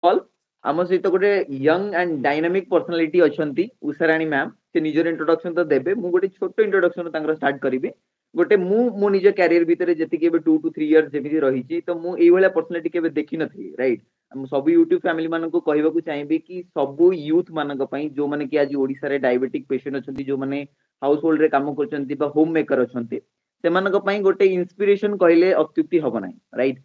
Call आम सहित गोटे यंग एंड डायनामिक पर्सनालिटी अछंती उषाराणी मैम से निजर इंट्रोडक्शन तो देबे मु गोटे छोटो इंट्रोडक्शन तांकर स्टार्ट करिवे गोटे मु निज कैरियर भितर जति केबे 2 to 3 इयर्स जेमिति रहिछि तो मु एई भलिया पर्सनालिटी केबे देखि नथि राइट हम सब यूट्यूब फैमिली मान को कहबाकू चाहिए कि सब यूथ मान जो मैंने कि आज ओडिसा रे डायबिटिक पेशेंट अछंती जो मैंने हाउस होल्ड रे काम करछंती बा होम मेकर अछंती सेमानक पई गोटे इंस्पिरेशन कहले अत्युक्ति हबो नाही राइट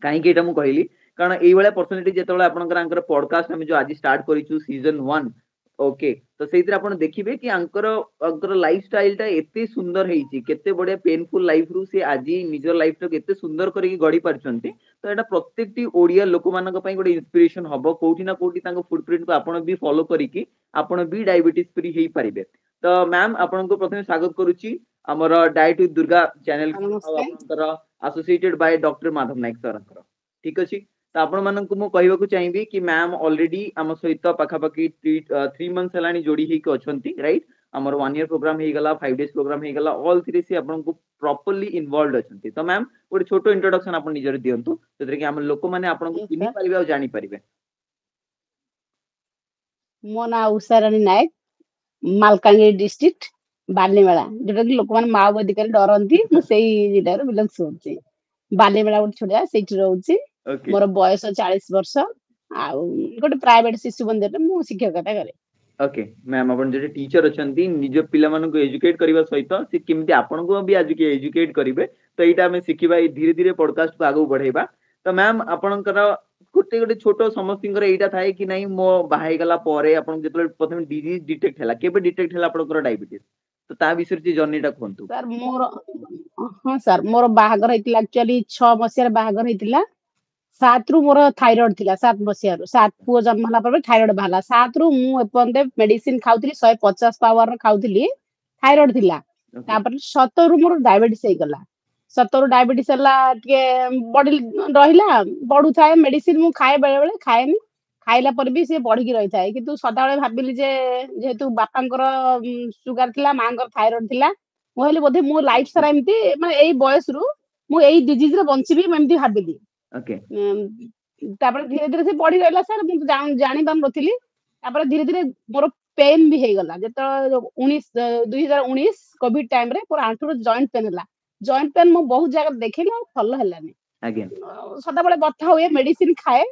कहीं एटा मु कहली कारण एई भलिया पर्सनालिटी जेतेबेले आपनकर आंकर पॉडकास्ट हम जो आज स्टार्ट करिछु सीजन 1 ओके तो सेइतिर आपण देखिबे कि आंकर लाइफस्टाइल टा एते सुंदर हेइची केते बढ़िया पेनफुल लाइफ रु से आजी निजर लाइफ तो केते सुंदर करिक गड़ी पारछंती तो एटा प्रत्येकटी ओडिया लोक मानक पई गोटे इंस्पिरेशन हबो कोठी ना कोठी तांको फुटप्रिंट को आपण भी फॉलो करिकि आपण भी डायबिटीज फ्री हेई परिबे तो मैम आपण को प्रथमे स्वागत करूची हमर डाइट विथ दुर्गा चैनल नमस्ते आपनकर एसोसिएटेड बाय डॉक्टर माधव नायक सरंकर ठीक अछि तो आपण मानक मु कहबाकू चाहिबी कि मैम ऑलरेडी हम सहित पाखापाखि 3 मंथ्स हलानी जोड़ी ही के अछंती राइट हमर 1 ईयर प्रोग्राम हे गला 5 डेज प्रोग्राम हे गला ऑल थ्री से आपण को प्रॉपर्ली इन्वॉल्वड अछंती तो मैम गोटे छोटो इंट्रोडक्शन आपण निजर दियंतु जेतरे कि हम लोक माने आपण को yes चिन्ही sir परिबे और जानि परिबे मो ना उषाराणी नायक मालकानगिरी डिस्ट्रिक्ट बालीमेला जोटा कि लोक माने माओवादी करे डरंती मु सेई जिडार बिलंग होची बालीमेला गोटे छोड़िया सेठी रहउची ओके मोर बयस 40 वर्ष आउ गोटे प्राइवेट शिशु मंदिर रे मु शिक्षकता करे ओके मैम आपण जे टीचर अछंती निज पिला मानको एजुकेट करबा सहित से किमति आपण को भी आज के एजुकेट करिवे तो एटा हमें सिखिबा धीरे धीरे पॉडकास्ट को आगु बढ़ेबा तो मैम आपणकर गोटे गोटे छोटो समस्तिंकर एटा थाए कि नहीं मो बाहाई गला परे आपण जेतले प्रथम डिजीज डिटेक्ट हला केबे डिटेक्ट हला आपणकर डायबिटीज तो ता विषय जे जर्नी टा कोंतु सर मोर हां सर मोर बाहागर हेतिला एक्चुअली 6 मसिया रे बाहागर हेतिला 7 रु मोर थायराइड थिला 7 मसिया रु 7 पुओ जन्म हला पर थायराइड भाला 7 रु मु एपंदे मेडिसिन खाउथिली 150 पावर खाउथिली थायराइड थिला ओके तापर 17 रु मोर डायबिटीज हे गला 17 रु डायबिटीज हला के बॉडी रहिला बढु थाए मेडिसिन मु खाए बेले बेले खाएनी खाइला पर भी से बढ़ी की रही थाए किंतु सदा बेले भाबिली जे जेहेतु बापांकर सुगर थिला मांकर थायराइड थिला मु कहली बोधे मो लाइफ सारा एमती माने एई बयस रु मु एई डिजीज रे बंचिबी मैं एमती भाबिली ओके तापर धीरे धीरे से बढ़ी रहला सर मु जानि पार नथिली तापर धीरे धीरे मोर पेन भी हे गला जेत 19 2019 कोविड टाइम रे पूरा आंठू जॉइंट पेन हला जॉइंट पेन मु बहुत जगह देखिला फल हलानी अगेन सदा बेले बथा हुए मेडिसिन खाए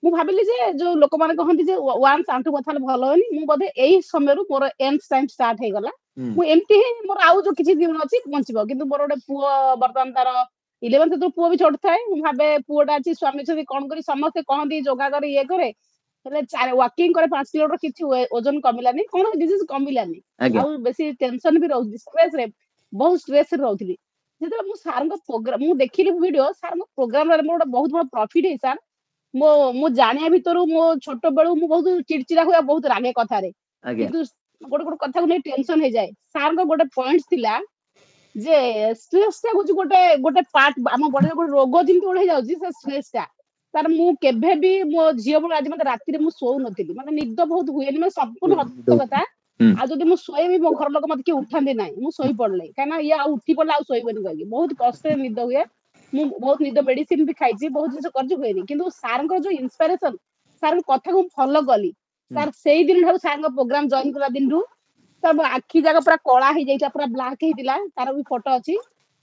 मु भाबिली जे जो लोक माने कहंती जे वान्स आंठू बथा भलो होनी मु बोधे एई समय रु मोर एंड टाइम स्टार्ट हे गला मु एमती ही मोर आउ जो किछि दिन अछि बंचिबो किंतु मोर ओडे पुओ वर्तमान तार 11th तो पुओ भी छोट थाए मु भाबे पुओटा अछि स्वामी छथि कोन करी समस्त कहंती योगा करे ये करे हेले वॉकिंग करे 5 किलोमीटर किछि ओजन कमिलानी कोन डिजीज कमिलानी अगेन आउ बेसी टेंशन भी रहउ स्ट्रेस रे बहुत स्ट्रेस रे रहउथली जेते मु सार को प्रोग्राम मु देखिली वीडियो सार को प्रोग्राम रे मोर बहुत बड़ प्रॉफिट है सर मो जानिया भितरु मो छोट बेलु मु बहुत चिड़चिड़ा हुआ बहुत रागे कथा रे अगेन किंतु गोटे गोटे कथा को नै टेंशन हे जाए सार को गोटे पॉइंट्स थिला जे स्ट्रेस टा गुज गोटे गोटे पार्ट हम बॉडी को रोग जिंति ओढे जाउची से स्ट्रेस टा तार मु केभे भी मो जियो बळ आज मते राती रे मु सोउ नथिली माने निद बहुत हुएनी मैं संपूर्ण हत्य कथा आ जदि मु सोएबी मो घर लोक मते के उठांदे नै मु सोई पड़ले काना ये आ उठी पड़ला आ सोइबनी कहली बहुत कष्ट रे निद हुए मु बहुत निद मेडिसिन भी खाइची बहुत जिंस करजी हुएनी किंतु सार को जो इंस्पिरेशन सार कथा को फॉलो कली सार सेई दिन ठाउ सार को प्रोग्राम जॉइन कला दिन रु तब आखी जागा पूरा कला हे जाइता पूरा ब्लैक हेतिला तार भी फोटो अछि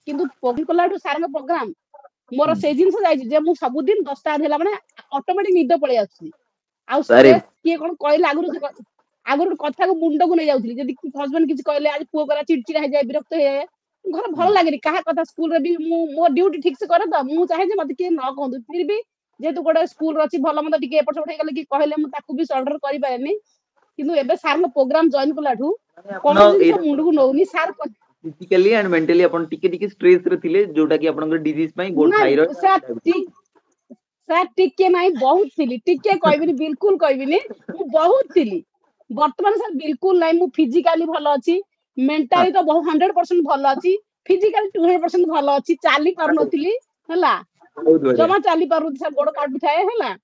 किंतु पोगी कलाटू सार को प्रोग्राम मोर से जिंस जाइची जे मु सब दिन 10टा भेला माने ऑटोमेटिक निद पळे आछी आ अरे स्ट्रेस किए कोन कहले आगुरु कथा को मुंडो को नै जाउथली जदी हस्बैंड किछ कहले आज पुओ करा चिड़चिड़ा हे जाय विरक्त हे घर भल लागेनी कहा कथा स्कूल रे भी मु मो ड्यूटी ठीक से करे त मु चाहे जे मते के न कहंदु फिर भी जेतु गोटे स्कूल अछि भल मते टिके एपट सेपट हे गेले कि कहले मु ताकू भी सल्डर करि पारेनी किंतु एबे सार को प्रोग्राम जॉइन कलाठू आपण कोन जिंस मुंड को नौनी सार फिजिकली एंड मेंटली आपण टिके टिके स्ट्रेस रे थिले जोटा कि आपनकर डिजीज पई गोट ना थायराइड सार सार टिके नाही बहुत थिली टिके कहबिनी बिल्कुल कहबिनी मु बहुत थिली वर्तमान सर बिल्कुल नाही मु फिजिकली भलो अछि मेंटली तो बहुत 100% भलो अछि फिजिकली 200% भलो अछि चाली पार नथिली हला बहुत बढ़िया जमा चाली पारु सर गोड़ काटु थाए हला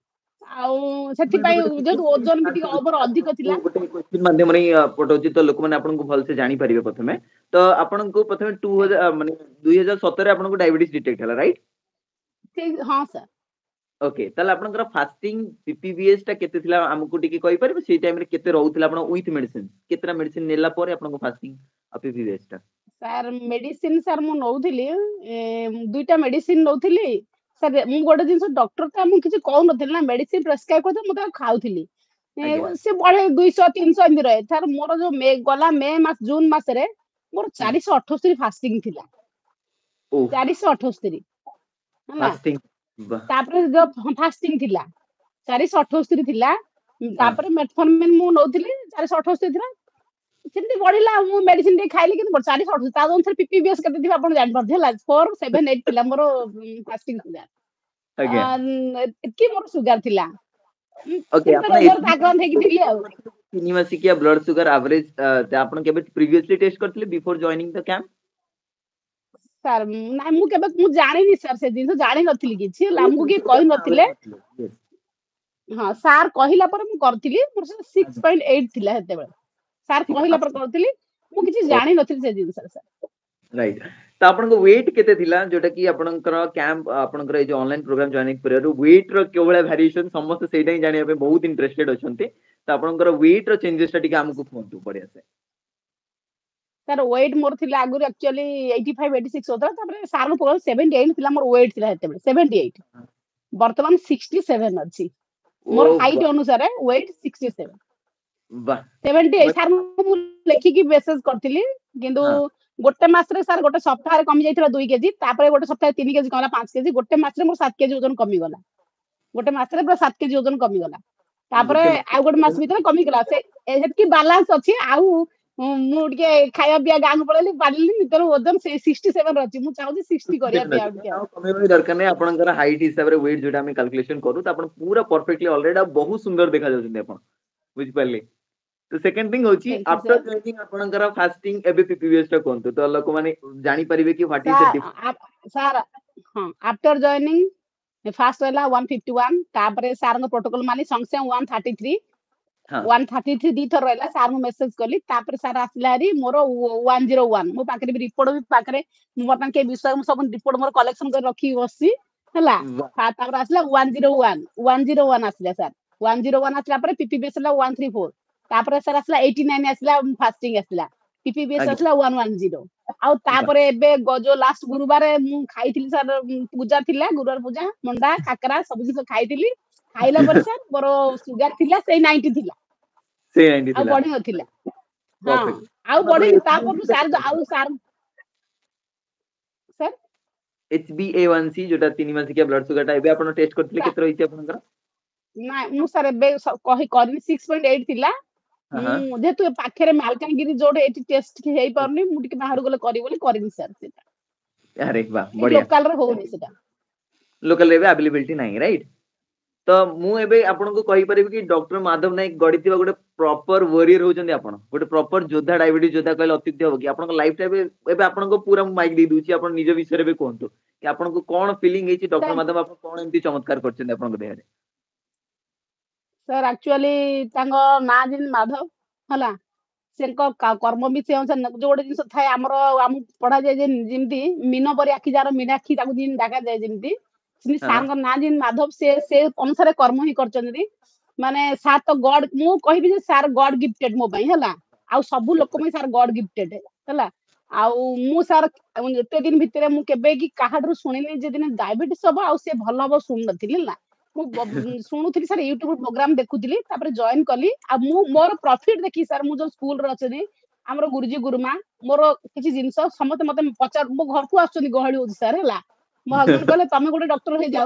आउ सेति मैं भी पई गोटे जेतु ओजन भी टिके ओवर अधिक थिला गोटे क्वेश्चन माध्यम रे पठौची तो लोक माने आपन को भल से जानि परिबे प्रथमे तो आपन को प्रथमे 2000 माने 2017 रे आपन को डायबिटीज डिटेक्ट हला राइट ठीक हां सर ओके ताले आपनकर फास्टिंग पीपीवीएस टा केते थिला हमकु टिके कहि परिबे सेई टाइम रे केते रहउथिला आपण विथ मेडिसिन केतरा मेडिसिन नेला परे आपनको फास्टिंग पीपीवीएस टा ସାର୍ ମେଡିସିନ ସାର୍ ମୁଁ ନଉଥିଲି ଦୁଇଟା ମେଡିସିନ ନଉଥିଲି ସାର୍ ମୁଁ ଗୋଟେ ଜିନିଷ ଡକ୍ଟର ତ ମୁଁ କିଛି କହୁନଥିଲି ନା ମେଡିସିନ ପ୍ରେସକ୍ରାଇବ କରିଥିଲେ ମୁଁ ତାକୁ ଖାଉଥିଲି ଆଜ୍ଞା ସେ ବଢେ 200 300 ଏମିତି ରହେ ସାର୍ ମୋର ଯୋଉ ଗଲା ମେ ମାସ ଜୁନ ମାସରେ ମୋର 478 ଫାଷ୍ଟିଂ ଥିଲା ओ 478 ହେଲା फास्टिंग ତାପରେ ଯୋଉ ଫାଷ୍ଟିଂ ଥିଲା 478 ଥିଲା हां ତାପରେ ମେଟଫର୍ମିନ ମୁଁ ନଉଥିଲି 478 ଥିଲା ସେମିତି ବଢିଲା ମୁଁ ମେଡିସିନ ଟିକେ ଖାଇଲି କିନ୍ତୁ 478 ତା ଅନୁସାରେ ପିପିବିଏସ୍ କେତେ ଥିବ ଆପଣ ଜାଣିପାରୁଥିବେ ହେଲା 478 ଥିଲା ମୋର ଫାଷ୍ଟିଂ ସୁଗାର ଆଜ୍ଞା ଏତିକି ମୋର ସୁଗାର ଥିଲା ओके ସେମିତି आपण ରୋଗର एतिकी ଆକ୍ରାନ୍ତ ହେଇକି ଥିଲି ଆଉ ତିନି ମାସିକିଆ ବ୍ଲଡ ସୁଗାର ଆଭରେଜ ଆପଣ କେବେ ପ୍ରିଭିୟସଲି ଟେଷ୍ଟ କରିଥିଲେ ବିଫୋର ଜଏନିଂ ଦ କ୍ୟାମ୍ପ ସାର୍ ନାଇଁ ମୁଁ କେବେ ମୁଁ ଜାଣିନି ସାର୍ ସେ ଜିନିଷ ଜାଣିନଥିଲି କିଛି ହେଲା ଆମକୁ କିଏ କହିନଥିଲେ ହଁ ସାର୍ କହିଲା ପରେ ମୁଁ କରିଥିଲି ମୋର 6.8 ଥିଲା ସେତେବେଳେ ସାର୍ କହିଲା ପରେ କରିଥିଲି ମୁଁ କିଛି ଜାଣିନଥିଲି ସେ ଜିନିଷରେ ସାର୍ राइट तो आपनको वेट केते थिला जोटा कि आपनकर कैंप आपनकर ए जो ऑनलाइन प्रोग्राम जॉइन करियारु वेट रो केवळ वेरिएशन समस्त सेटा ही जानिया पे बहुत इंटरेस्टेड अछंती तो आपनकर वेट रो चेंजेस टा टिके हमकु फोन बढ़िया से ସାର୍ ୱେଟ୍ ମୋର ଥିଲା ଆଗରୁ ଆକ୍ଚୁଆଲି 85 86 ହଉଥିଲା ତାପରେ ସାର୍ ଙ୍କୁ 78 ଥିଲା ମୋର ୱେଟ୍ ଥିଲା ସେତେବେଳେ 78 ବର୍ତ୍ତମାନ 67 ଅଛି ओ ମୋର ହାଇଟ୍ ଅନୁସାରେ ୱେଟ୍ 67 वाह 78 ସାର୍ ମୁଁ ଲେଖିକି ମେସେଜ କରିଥିଲି କିନ୍ତୁ हाँ ଗୋଟେ ମାସରେ ସାର୍ ଗୋଟେ ସପ୍ତାହରେ କମି ଯାଇଥିଲା 2 କେଜି ତାପରେ ଗୋଟେ ସପ୍ତାହରେ 3 କେଜି କମିଲା 5 କେଜି ଗୋଟେ ମାସରେ ମୋର 7 କେଜି ଓଜନ କମିଗଲା ଗୋଟେ ମାସରେ ପୁରା 7 କେଜି ଓଜନ କମିଗଲା ତାପରେ गुटे ଆଉ ଗୋଟେ ମାସ ଭିତରେ କମିଗଲା ସେ ସେତିକି ବାଲାନ୍ସ ଅଛି ଆଉ ମୁଁ ଟିକେ ଖାଇବା ପିଇବା ଗାଁକୁ ପଳେଇଲି ପାରିଲିନି ନିଜର ଓଜନ ସେ 67 ଅଛି ମୁଁ ଚାହୁଁଛି 60 କରିବା ପାଇଁ ଆଉ ଟିକେ कमे दरकार नहीं आपनकर हाइट हिसाब रे वेट जोटा हम कैलकुलेशन करू तो आपण पूरा परफेक्टली ऑलरेडी बहुत सुंदर देखा जाउछन आपण बुझ पाले तो सेकंड थिंग होची thank you after sir joining आपनकर फास्टिंग एबे पीपीवीएस टा कोंतो तो लोक माने जानि परिबे कि व्हाट इज द ସାର୍ ହଁ ଆଫ୍ଟର ଜଏନିଂ ଫାଷ୍ଟ ହେଲା 151 ତାପରେ ସାର୍ଙ୍କ ପ୍ରୋଟୋକଲ ମାନି ସଂଗେ ସଂଗେ 133 हां 133 ଦି ଥର ରହିଲା ସାର୍ ମୁଁ ମେସେଜ କଲି ତାପରେ ସାର୍ ଆସିଲା ହାରି ମୋର 101 ମୋ ପାଖରେ ବି ରିପୋର୍ଟ ବି ପାଖରେ ମୁଁ ବର୍ତ୍ତମାନ କେହି ବିଷୟ ମୁଁ ସବୁ ରିପୋର୍ଟ ମୋର କଲେକ୍ସନ କରି ରଖିକି ବସିଛି ହେଲା वाह ତାପରେ ଆସିଲା 101 101 ଆସିଲା ସାର୍ 101 ଆସିଲା ପରେ ପିପିବିଏସ୍ ହେଲା 134 ତାପରେ ସାର୍ ଆସିଲା 89 ଆସିଲା ଫାଷ୍ଟିଂ ଆସିଲା ପିପିବିଏସ୍ आगे ଆସିଲା 110 ଆଉ वाह ତାପରେ ଏବେ ଯୋଉ ଲାଷ୍ଟ ଗୁରୁବାର ମୁଁ ଖାଇଥିଲି ସାର୍ ପୂଜା ଥିଲା ଗୁରୁବାର ପୂଜା ମଣ୍ଡା କାକରା ସବୁ ଜିନିଷ ଖାଇଥିଲି ଖାଇଲା ପରେ ସାର୍ ମୋର ସୁଗାର ଥିଲା ସେଇ 90 ଥିଲା से 90 ଆଉ थिला ବଢି ନଥିଲା ହଁ परफेक्ट ଆଉ आपण ବଢିନି ତାପରଠୁ ସାର୍ एचबी ଆଉ ସାର୍ ସାର୍ HbA1c जोटा 3 मासिकिया ब्लड सुगर टा एबे आपण टेस्ट करथिले केते रहिछि आपनकर ନାଇଁ ମୁଁ ସାର୍ ଏବେ କରିନି 6.8 ଥିଲା हां हां ମୁଁ ଯେହେତୁ ଏ ପାଖରେ ମାଲକାନଗିରି ଯୋଉଠି ଏଠି ଟେଷ୍ଟ ହେଇପାରୁନି ମୁଁ ଟିକେ ବାହାରକୁ ଗଲେ କରିବି ବୋଲି କରିନି सार ସେଟା अरे वाह ଏଇ बढ़िया ଲୋକାଲ ରେ ହଉନି ସେଟା लोकल एबे अवेलेबिलिटी नाही राइट तो मु एबे आपनको कहि परिबि कि डॉक्टर माधव नायक गडितिबा गोटे प्रॉपर वॉरियर होचंदी आपण गोटे प्रॉपर योद्धा डायबिटीज योद्धा कहले अत्युक्ति हो कि आपनको लाइफ टाइम एबे आपनको पूरा माइक दे दूची आपण निज विषय रे कोहंतु कि आपनको कोन फीलिंग हेची डॉक्टर ସାର୍ माधव आपण कोन एमती चमत्कार करचंदी आपनको देहरे ସାର୍ ଆକ୍ଚୁଆଲି ତାଙ୍କ ନାଁ ଯେମିତି ମାଧବ ହେଲା ସେଙ୍କ କର୍ମ ବି ସେ ଅନୁସାରେ ଯୋଉ ଗୋଟେ ଜିନିଷ ଥାଏ ଆମର ଆମକୁ ପଢାଯାଏ ଯେ ଯେମିତି ମୀନ ପରି ଆଖି ଯାହାର ମୀନାକ୍ଷୀ ତାକୁ ଯେମିତି ଡାକାଯାଏ ଯେମିତି ସେମିତି हां ସାରଙ୍କ ନାଁ ଯେମିତି ମାଧବ ସେ ଅନୁସାରେ କର୍ମ ହିଁ କରିଛନ୍ତି ମାନେ ସାର୍ ତ ଗଡ ମୁଁ କହିବି ଯେ ସାର୍ ଗଡ ଗିଫ୍ଟେଡ ମୋ ପାଇଁ ହେଲା ଆଉ ସବୁ ଲୋକ ପାଇଁ ସାର୍ ଗଡ ଗିଫ୍ଟେଡ ହେଲା ଆଉ ମୁଁ ସାର୍ ଏତେ ଦିନ ଭିତରେ ମୁଁ କେବେ କି କାହାଠାରୁ ଶୁଣିନି ଯେ ଦିନେ ଡାଇବେଟିସ ହବ ଆଉ ସେ ଭଲ ହବ ଶୁଣୁନଥିଲି ହେଲା ମୁଁ ଶୁଣୁଥିଲି ସାର୍ ୟୁଟ୍ୟୁବ ପ୍ରୋଗ୍ରାମ ଦେଖୁଥିଲି ତାପରେ ଜଏନ କଲି ଆଉ ମୁଁ ମୋର ପ୍ରଫିଟ ଦେଖି ସାର୍ ମୁଁ ଯୋଉ ସ୍କୁଲରେ ଅଛନ୍ତି ଆମର ଗୁରୁଜୀ ଗୁରୁମା ମୋର କିଛି ଜିନିଷ ସମସ୍ତେ ମତେ ପଚାର ମୋ ଘରକୁ ଆସୁଛନ୍ତି ଗହଳି ହଉଛି ସାର୍ ହେଲା ମୋ ହଜବେଣ୍ଡ କହିଲେ ତମେ ଗୋଟେ ଡକ୍ଟର ହେଇଯାଅ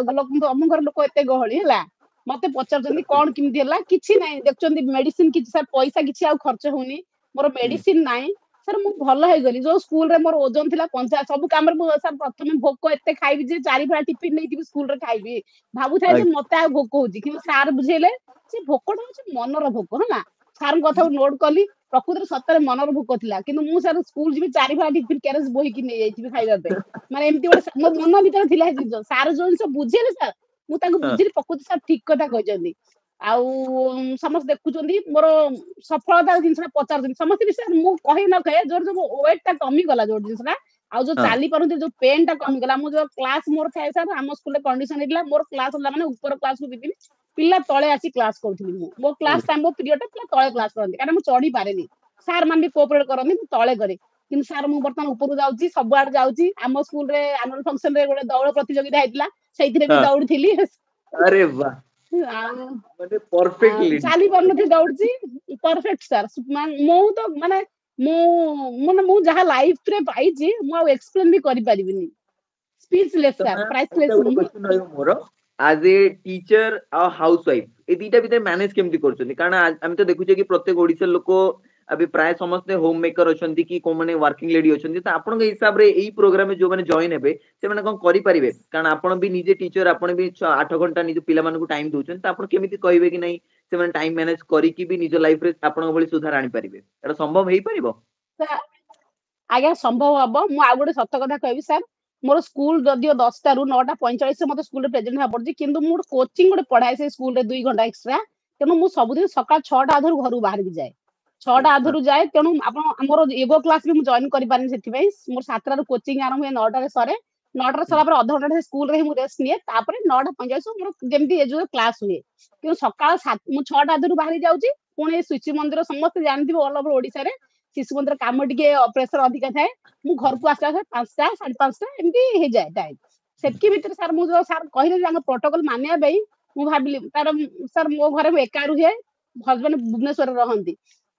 ତମ ଘର ଲୋକ ଏତେ ଗହଳି ହେଲା ମତେ ପଚାରୁଛନ୍ତି କଣ କେମିତି ହେଲା କିଛି ନାହିଁ ଦେଖୁଛନ୍ତି ମେଡିସିନ କିଛି ସାର୍ ପଇସା କିଛି ଆଉ ଖର୍ଚ୍ଚ ହଉନି ମୋର ମେଡିସିନ ନାହିଁ ସାର୍ ମୁଁ ଭଲ ହେଇଗଲି ଯୋଉ ସ୍କୁଲରେ ମୋର ଓଜନ ଥିଲା 50 ସବୁ କାମରେ ମୁଁ ସାର୍ ପ୍ରଥମେ ଭୋକ ଏତେ ଖାଇବି ଯେ 4 ଫାଳ ଟିଫିନ ନେଇଯିବି ସ୍କୁଲରେ ଖାଇବି ଭାବୁଥାଏ ଯେ ମତେ ଆଉ ଭୋକ ହଉଛି କିନ୍ତୁ ସାର୍ ବୁଝେଇଲେ ସେ ଭୋକଟା ହଉଛି ମନର ଭୋକ ହେଲା ସାରଙ୍କ କଥାକୁ ନୋଟ କଲି ପ୍ରକୃତରେ ସତରେ ମନର ଭୋକ ଥିଲା କିନ୍ତୁ ମୁଁ ସାର୍ ସ୍କୁଲ ଯିବି 4 ଫାଳ ଟିଫିନ କ୍ୟାରେଜ ବୋହିକି ନେଇଯାଇଥିବି ଖାଇବା ପାଇଁ ମାନେ ଏମିତି ଗୋଟେ ମୋ ମନ ଭିତରେ ଥିଲା ସେ ଜିନିଷ ସାର୍ ଯୋଉ ଜିନିଷ ବୁଝେଇଲେ ସାର୍ ମୁଁ ତାଙ୍କୁ हां ବୁଝିଲି ପ୍ରକୃତି ସାର୍ ଠିକ କଥା କହିଛନ୍ତି ଆଉ ସମସ୍ତେ ଦେଖୁଛନ୍ତି ମୋର ସଫଳତା ଜିନିଷଟା ପଚାରୁଛନ୍ତି ସମସ୍ତେ ବି ସାର୍ ମୁଁ କହି ନ କହେ ଯୋଉ ୱେଟ ଟା କମିଗଲା ଯୋଉ ଜିନିଷଟା ଆଉ ଯୋଉ ହଁ ଚାଲି ପାରୁନଥିଲି ଯୋଉ ପେନ୍ ଟା କମିଗଲା। ମୁଁ ଯୋଉ କ୍ଲାସ ମୋର ଥାଏ ସାର୍ ଆମ ସ୍କୁଲରେ କଣ୍ଡିସନ ହେଇଥିଲା ମୋର କ୍ଲାସ ହେଲା ମାନେ ଉପର କ୍ଲାସକୁ ଯିବିନି, ପିଲା ତଳେ ଆସି କ୍ଲାସ କରୁଥିଲି। ମୁଁ ମୋ କ୍ଲାସ ଟାଇମ ମୋ ପିରିୟଡ ଟା ପିଲା ତଳେ କ୍ଲାସ କରନ୍ତି କାରଣ ମୁଁ ଚଢି ପାରେନି। ସାର୍ ମାନେ ବି କୋଅପରେଟ କରନ୍ତି, ମୁଁ ତଳେ କରେ। କିନ୍ତୁ ସାର୍ ମୁଁ ବର୍ତ୍ତମାନ ଉପରକୁ ଯାଉଛି, ସବୁଆଡେ ଯାଉଛି। ଆମ ସ୍କୁଲରେ ଆନୁଆଲ ଫଙ୍କସନ ରେ ଗୋଟେ ଦୌଡ଼ ପ୍ରତିଯୋଗିତା ହେଇଥିଲା, ସେଇଥିରେ ବି ହଁ ଦୌଡିଥିଲି। अरे वाह ଆଉ म्हणजे परफेक्टली ଚାଲି ପାରୁନଥିଲି ଦୌଡୁଛି ପରଫେକ୍ଟ ସାର୍। ମୁଁ ତ ମୁଁ ମୁଁ ଯାହା ଲାଇଫରେ ପାଇଛି ମୁଁ ଆଉ ଏକ୍ସପ୍ଲେନ ବି କରିପାରିବିନି। ସ୍ପିଚଲେସ୍ ତ ସାର୍, मैम एटा ପ୍ରାइସଲେସ୍ गोटे ମୁଁ। क्वेश्चन रहइबो मोर एज ए टीचर आ हाउस वाइफ ए दीटा भीतर मैनेज केमती करछथि कारण हम तो देखुछे कि प्रत्येक ओडिसा लोक अभी प्राय समस्त होम मेकर अछंती कि को माने वर्किंग लेडी अछंती त आपन के हिसाब रे एई प्रोग्राम में जो माने जॉइन हेबे से माने कोन करि परिबे कारण आपन भी निजे टीचर आपन भी 8 घंटा निजे पिला मानकु टाइम दोछन त आपन केमिति कहिबे कि नहीं से माने टाइम मैनेज करी कि भी निज लाइफ रे आपन भली सुधार आनि परिबे एटा संभव हेई परिबो ଆଜ୍ଞା ସମ୍ଭବ ହବ। ମୁଁ ଆଉ ଗୋଟେ ସତ କଥା କହିବି ସାର୍, ମୋର ସ୍କୁଲ ଯଦିଓ 10ଟା ରୁ 9:45 ମତେ ସ୍କୁଲରେ ପ୍ରେଜେଣ୍ଟ ହେବାକୁ ପଡୁଛି, କିନ୍ତୁ ମୁଁ ଗୋଟେ କୋଚିଂ ଗୋଟେ ପଢାଏ ସେ ସ୍କୁଲରେ 2 ଘଣ୍ଟା ଏକ୍ସଟ୍ରା। ତେଣୁ ମୁଁ ସବୁଦିନ ସକାଳ 6ଟା ଆଧରୁ ଘରୁ ବାହାରିକି ଯାଏ, 6ଟା ଆଧରୁ ଯାଏ। ତେଣୁ ଆପଣ ଆମର ୟୋଗ କ୍ଲାସ ବି ମୁଁ ଜଏନ୍ କରିପାରିନି, ସେଥିପାଇଁ ମୋର 7ଟାରୁ କୋଚିଂ ଆରମ୍ଭ ହୁଏ, 9ଟାରେ ସରେ। 9ଟାରେ ସରିଲା ପରେ ଅଧଘଣ୍ଟା ସ୍କୁଲରେ ହିଁ ମୁଁ ରେଷ୍ଟ ନିଏ, ତାପରେ 9:45 ମୋର ଯେମିତି ଏଜୁର କ୍ଲାସ ହୁଏ। କିନ୍ତୁ ସକାଳ ମୁଁ 6ଟା ଆଧରୁ ବାହାରି ଯାଉଛି, ପୁଣି ଶିଶୁ ମନ୍ଦିର ସମସ୍ତେ ଜାଣିଥିବେ ଅଲ ଓଭର ଓଡିଶାରେ ଶିଶୁ ମନ୍ଦିର କାମ ଟିକେ ପ୍ରେସର ଅଧିକା ଥାଏ। ମୁଁ ଘରକୁ ଆସିଲା 5ଟା 5:30 ଏମିତି ହେଇଯାଏ ଟାଇମ। ସେତିକି ଭିତରେ ସାର୍ ମୁଁ ଯୋଉ ସାର୍ କହିଲେ ତାଙ୍କ ପ୍ରୋଟୋକଲ ମାନିବା ପାଇଁ ମୁଁ ଭାବିଲି ତାର ସାର୍ ମୋ ଘରେ ମୁଁ ଏକା ରୁହେ, ହଜବେଣ୍ଡ ଭୁବନେଶ୍ୱରରେ ରହନ୍ତି।